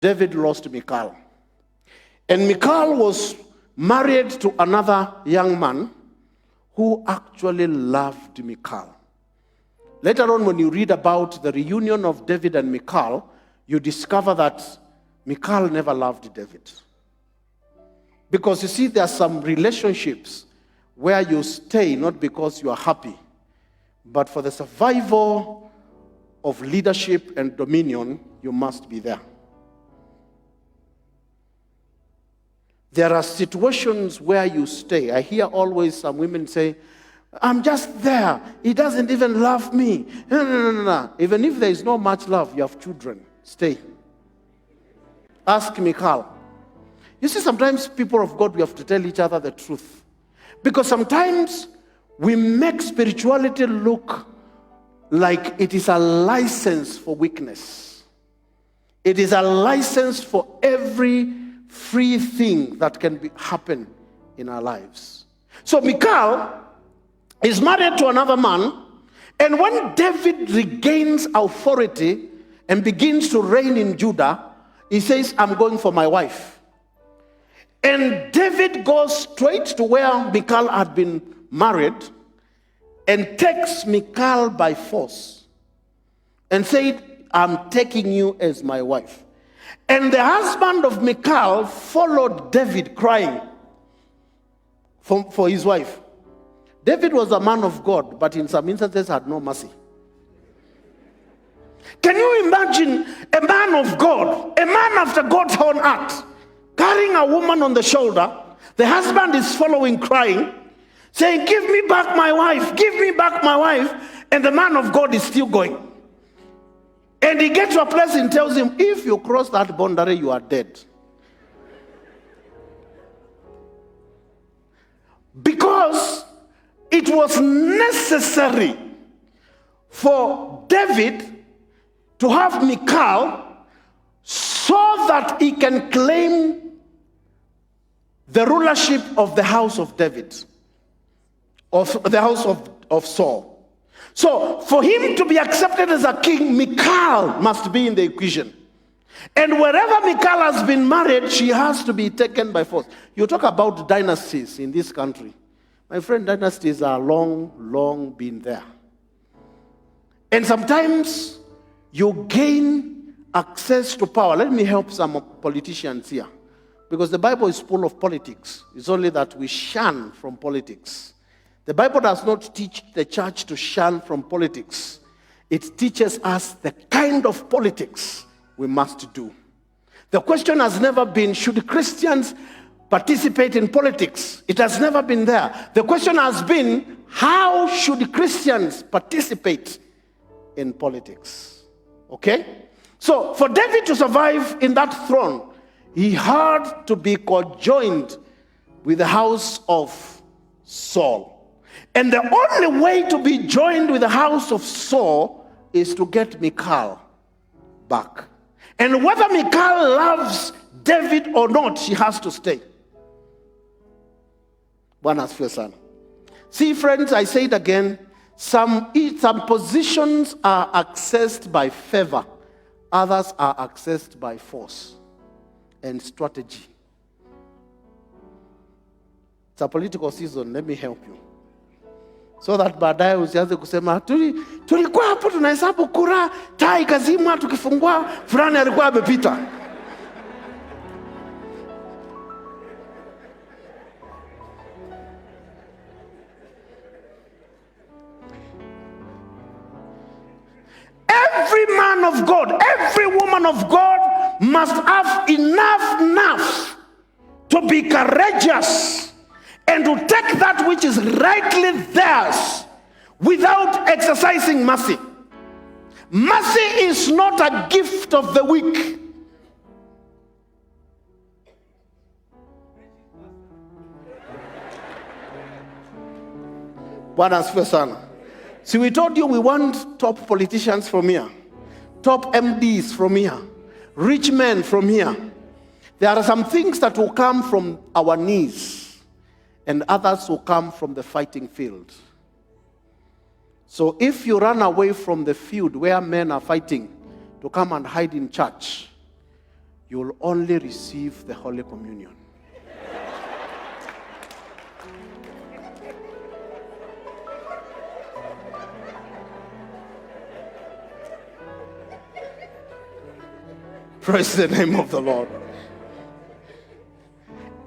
David lost Michal. And Michal was married to another young man who actually loved Michal. Later on, when you read about the reunion of David and Michal, you discover that Michal never loved David. Because you see, there are some relationships where you stay not because you are happy, but for the survival of leadership and dominion, you must be there. There are situations where you stay. I hear always some women say, I'm just there. He doesn't even love me. No. Even if there is no much love, you have children. Stay. Ask Michal. You see, sometimes people of God, we have to tell each other the truth. Because sometimes we make spirituality look like it is a license for weakness. It is a license for every free thing that can happen in our lives. So Michal is married to another man, and when David regains authority and begins to reign in Judah, he says, I'm going for my wife. And David goes straight to where Michal had been married and takes Michal by force and said, I'm taking you as my wife. And the husband of Michal followed David crying for his wife. David was a man of God, but in some instances had no mercy. Can you imagine a man of God, a man after God's own heart, carrying a woman on the shoulder? The husband is following crying, saying, give me back my wife, give me back my wife. And the man of God is still going. And he gets to a place and tells him, if you cross that boundary, you are dead. Because it was necessary for David to have Michal so that he can claim the rulership of the house of David, of the house of Saul. So, for him to be accepted as a king, Michal must be in the equation. And wherever Michal has been married, she has to be taken by force. You talk about dynasties in this country. My friend, dynasties are long been there. And sometimes you gain access to power. Let me help some politicians here. Because the Bible is full of politics. It's only that we shun from politics. The Bible does not teach the church to shun from politics. It teaches us the kind of politics we must do. The question has never been, should Christians participate in politics? It has never been there. The question has been, how should Christians participate in politics? Okay? So, for David to survive in that throne, he had to be conjoined with the house of Saul. And the only way to be joined with the house of Saul is to get Michal back. And whether Michal loves David or not, she has to stay. See, friends, I say it again. Some positions are accessed by favor. Others are accessed by force and strategy. It's a political season. Let me help you. So that baadaye usianze kusema tulikuwa hapo tunahesabu kura, taa ikazimwa, tukifungua fulani alikuwa amepita. Every man of God, every woman of God must have enough nerve to be courageous and to take that which is rightly theirs without exercising mercy. Mercy is not a gift of the weak. Bwana asifiwe sana. See, we told you we want top politicians from here, top MDs from here, rich men from here. There are some things that will come from our knees, and others will come from the fighting field. So if you run away from the field where men are fighting to come and hide in church, you will only receive the Holy Communion. Praise the name of the Lord.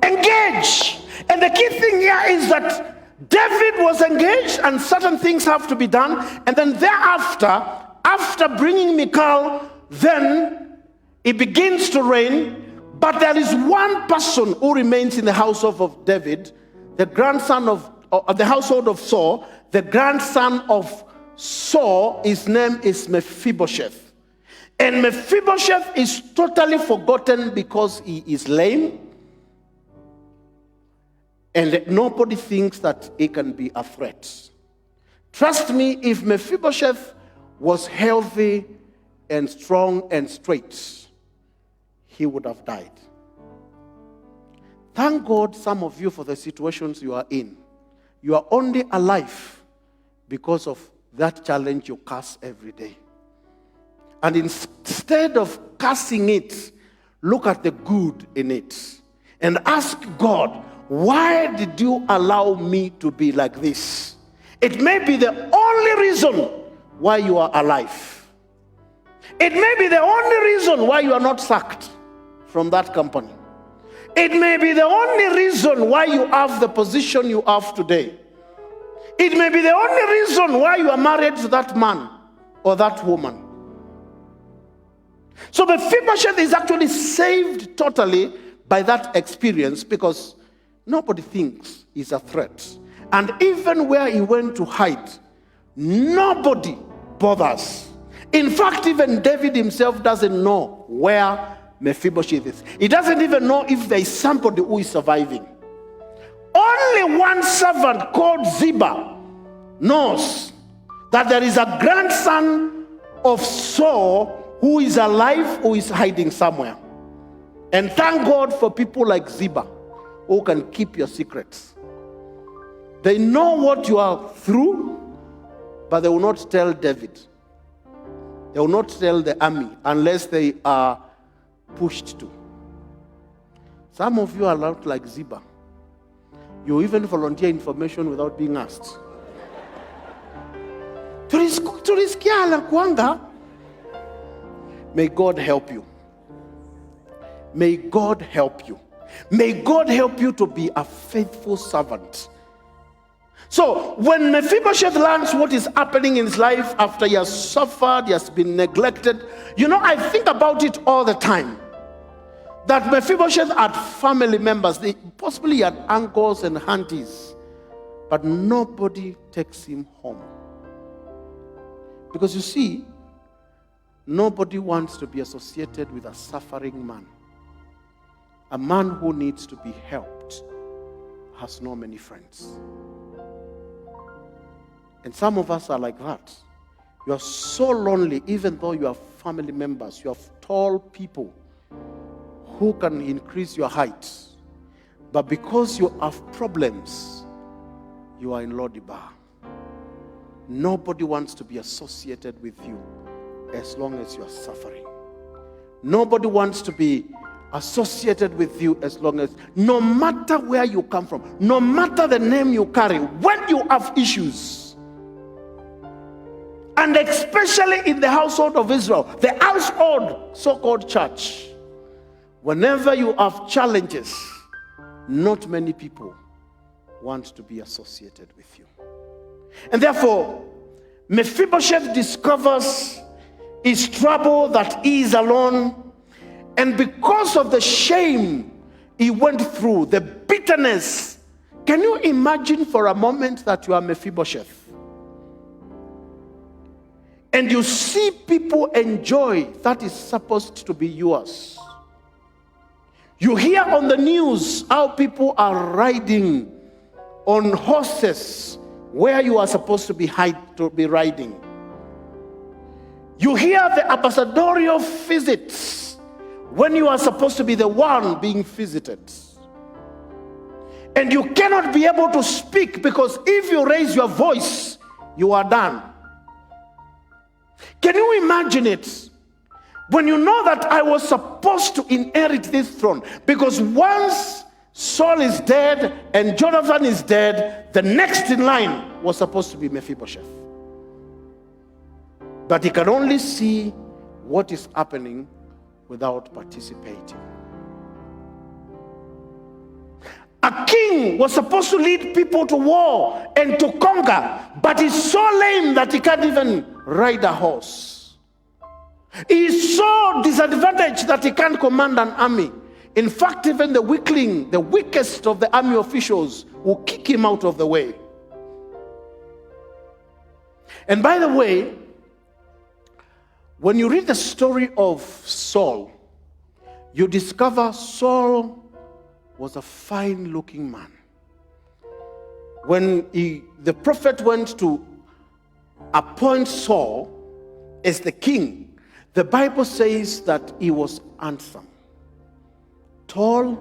Engage. And the key thing here is that David was engaged and certain things have to be done. And then thereafter, after bringing Michal, then it begins to rain. But there is one person who remains in the household of David, the grandson of the household of Saul, the grandson of Saul. His name is Mephibosheth. And Mephibosheth is totally forgotten because he is lame. And nobody thinks that he can be a threat. Trust me, if Mephibosheth was healthy and strong and straight, he would have died. Thank God, some of you, for the situations you are in. You are only alive because of that challenge you curse every day. And instead of cursing it, look at the good in it. And ask God, why did you allow me to be like this? It may be the only reason why you are alive. It may be the only reason why you are not sacked from that company. It may be the only reason why you have the position you have today. It may be the only reason why you are married to that man or that woman. So Mephibosheth is actually saved totally by that experience because nobody thinks he's a threat. And even where he went to hide, nobody bothers. In fact, even David himself doesn't know where Mephibosheth is. He doesn't even know if there is somebody who is surviving. Only one servant called Ziba knows that there is a grandson of Saul who is alive, who is hiding somewhere. And thank God for people like Ziba who can keep your secrets. They know what you are through, but they will not tell David. They will not tell the army unless they are pushed to. Some of you are not like Ziba. You even volunteer information without being asked. Tulisikia la kuanga. May God help you. May God help you. May God help you to be a faithful servant. So, when Mephibosheth learns what is happening in his life after he has suffered, he has been neglected, I think about it all the time. That Mephibosheth had family members. They possibly had uncles and aunties. But nobody takes him home. Because you see, nobody wants to be associated with a suffering man. A man who needs to be helped has not many friends. And some of us are like that. You are so lonely, even though you have family members, you have tall people who can increase your height. But because you have problems, you are in Lodibar. Nobody wants to be associated with you as long as you are suffering. Nobody wants to be associated with you as long as, no matter where you come from, no matter the name you carry, when you have issues, and especially in the household of Israel, the household, so-called church, whenever you have challenges, not many people want to be associated with you. And therefore, Mephibosheth discovers his trouble, that he is alone. And because of the shame he went through, the bitterness, can you imagine for a moment that you are Mephibosheth? And you see people enjoy that is supposed to be yours. You hear on the news how people are riding on horses where you are supposed to be riding. You hear the ambassadorial visits when you are supposed to be the one being visited. And you cannot be able to speak because if you raise your voice, you are done. Can you imagine it? when you know that I was supposed to inherit this throne, because once Saul is dead and Jonathan is dead, the next in line was supposed to be Mephibosheth. But he can only see what is happening without participating. A king was supposed to lead people to war and to conquer, but he's so lame that he can't even ride a horse. He is so disadvantaged that he can't command an army. In fact, even the weakling, the weakest of the army officials, will kick him out of the way. And by the way, when you read the story of Saul, you discover Saul was a fine-looking man. When the prophet went to appoint Saul as the king, the Bible says that he was handsome, tall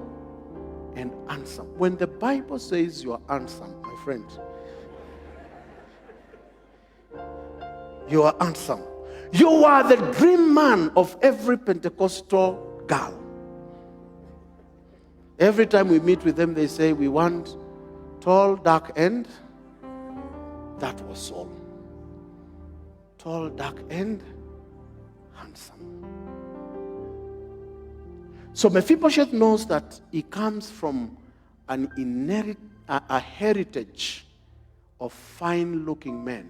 and handsome. When the Bible says you are handsome, my friend, you are handsome. You are the dream man of every Pentecostal girl. Every time we meet with them, they say, we want tall, dark, and that was Saul. Tall, dark, and handsome. So Mephibosheth knows that he comes from a heritage of fine-looking men.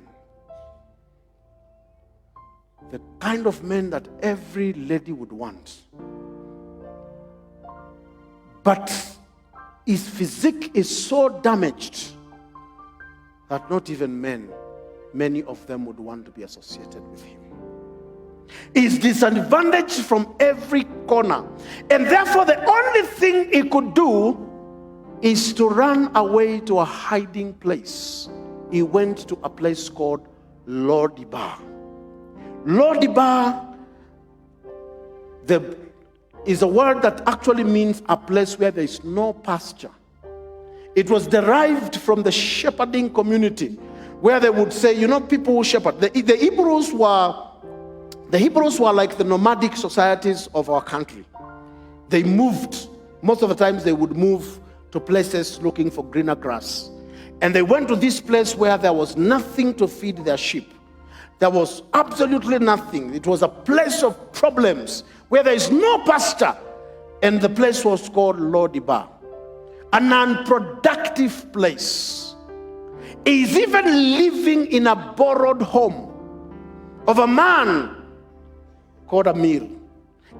The kind of men that every lady would want. But his physique is so damaged that not even many of them would want to be associated with him. He is disadvantaged from every corner. And therefore, the only thing he could do is to run away to a hiding place. He went to a place called Lo-debar. Lo-debar is a word that actually means a place where there is no pasture. It was derived from the shepherding community, where they would say, people who shepherd. The Hebrews were like the nomadic societies of our country. They moved. Most of the times they would move to places looking for greener grass. And they went to this place where there was nothing to feed their sheep. There was absolutely nothing. It was a place of problems where there is no pasture. And the place was called Lo-debar, an unproductive place. He is even living in a borrowed home of a man called Amir.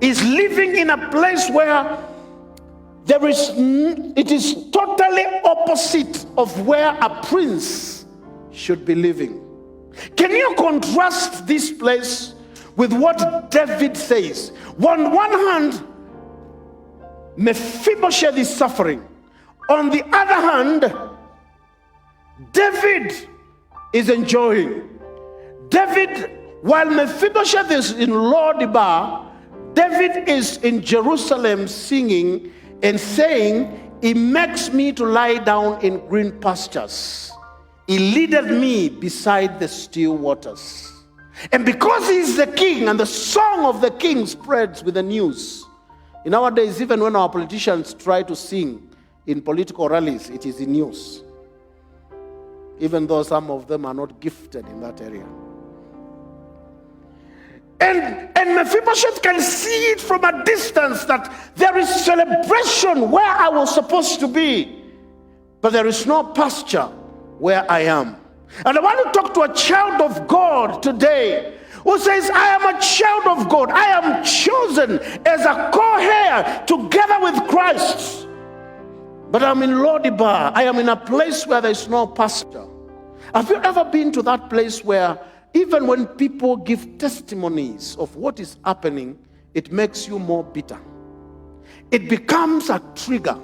Is living in a place where it is totally opposite of where a prince should be living. Can you contrast this place with what David says? On one hand, Mephibosheth is suffering. On the other hand, David is enjoying. While Mephibosheth is in Lo-debar, David is in Jerusalem singing and saying, he makes me to lie down in green pastures. He leadeth me beside the still waters. And because he is the king, and the song of the king spreads with the news. Nowadays, even when our politicians try to sing in political rallies, it is in news. Even though some of them are not gifted in that area. And Mephibosheth can see it from a distance that there is celebration where I was supposed to be, but there is no pasture where I am. And I want to talk to a child of God today who says, I am a child of God. I am chosen as a co-heir together with Christ. But I'm in Lo-debar. I am in a place where there is no pasture. Have you ever been to that place where even when people give testimonies of what is happening, it makes you more bitter? It becomes a trigger.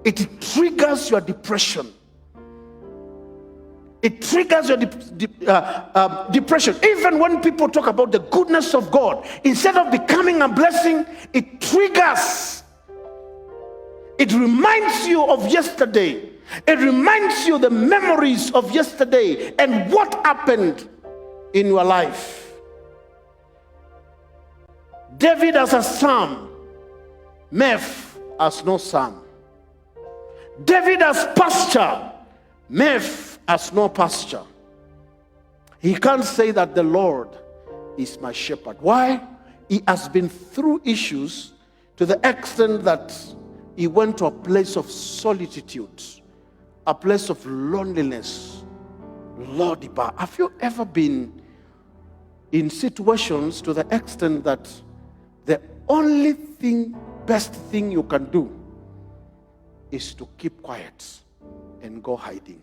It triggers your depression. It triggers your depression. Even when people talk about the goodness of God, instead of becoming a blessing, it triggers. It reminds you of yesterday. It reminds you the memories of yesterday and what happened in your life. David has a psalm. Meph has no psalm. David has pasture. Meph has no pasture. He can't say that the Lord is my shepherd. Why? He has been through issues to the extent that he went to a place of solitude, a place of loneliness. Lord, have you ever been in situations to the extent that the only best thing you can do is to keep quiet and go hiding?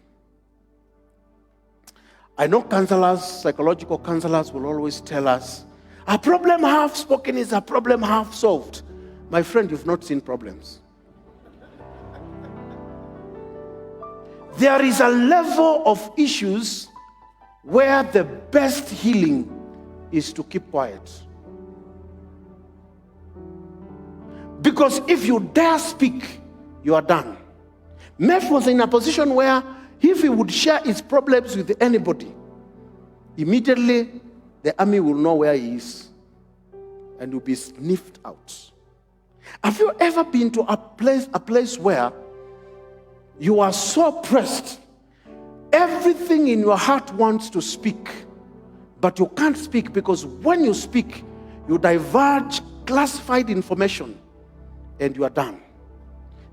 I know counselors, psychological counselors will always tell us, a problem half spoken is a problem half solved. My friend, you've not seen problems. There is a level of issues where the best healing is to keep quiet. Because if you dare speak, you are done. Meph was in a position where if he would share his problems with anybody, immediately the army will know where he is and will be sniffed out. Have you ever been to a place where you are so pressed, everything in your heart wants to speak, but you can't speak because when you speak, you divulge classified information and you are done?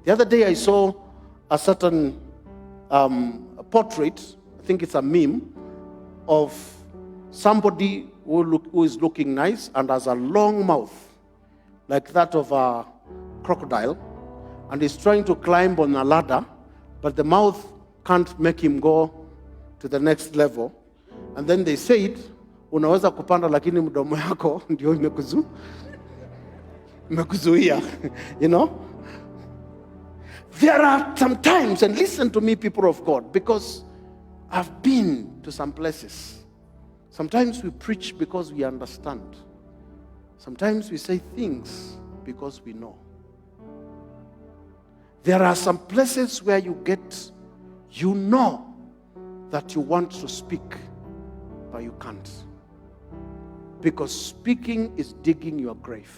The other day I saw a certain portrait, I think it's a meme, of somebody who is looking nice and has a long mouth like that of a crocodile, and is trying to climb on a ladder, but the mouth can't make him go to the next level. And then they said, unaweza kupanda lakini mdomo yako ndio imekuzuia. You know? There are some times, and listen to me, people of God, because I've been to some places. Sometimes we preach because we understand. Sometimes we say things because we know. There are some places where you know that you want to speak, but you can't. Because speaking is digging your grave.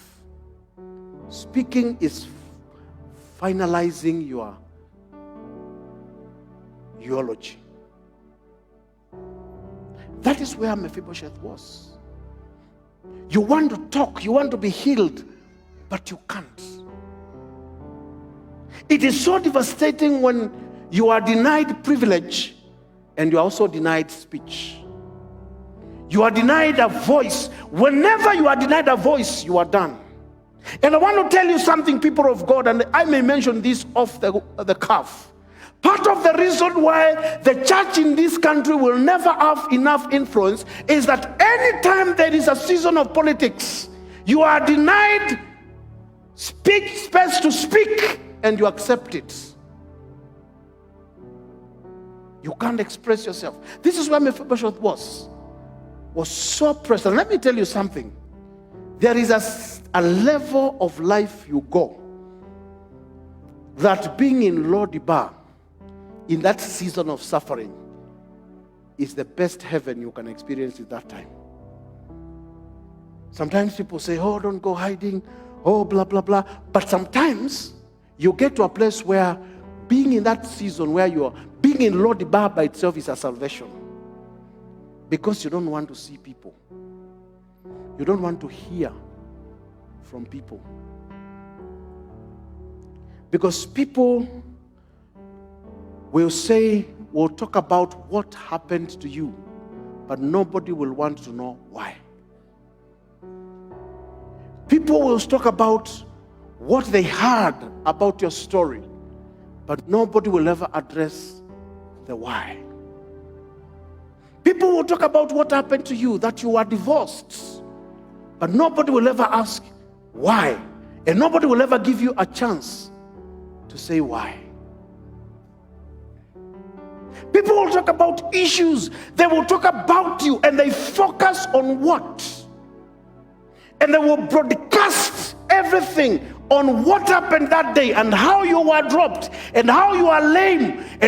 Speaking is finalizing your eulogy. That is where Mephibosheth was. You want to talk, you want to be healed, but you can't. It is so devastating when you are denied privilege and you are also denied speech. You are denied a voice. Whenever you are denied a voice, you are done. And I want to tell you something, people of God, and I may mention this off the cuff. Part of the reason why the church in this country will never have enough influence is that anytime there is a season of politics, you are denied space to speak, and you accept it. You can't express yourself. This is where Mephibosheth was so pressed. And let me tell you something. There is a level of life you go that being in Lo-Debar, in that season of suffering, is the best heaven you can experience at that time. Sometimes people say, oh, don't go hiding, oh, blah, blah, blah. But sometimes you get to a place where being in that season where you are, being in Lo-Debar by itself is a salvation. Because you don't want to see people. You don't want to hear from people. Because people will talk about what happened to you, but nobody will want to know why. People will talk about what they heard about your story, but nobody will ever address the why. People will talk about what happened to you, that you are divorced, but nobody will ever ask why, and nobody will ever give you a chance to say why. People will talk about issues. They will talk about you, and they focus on what? And they will broadcast everything on what happened that day and how you were dropped and how you are lame and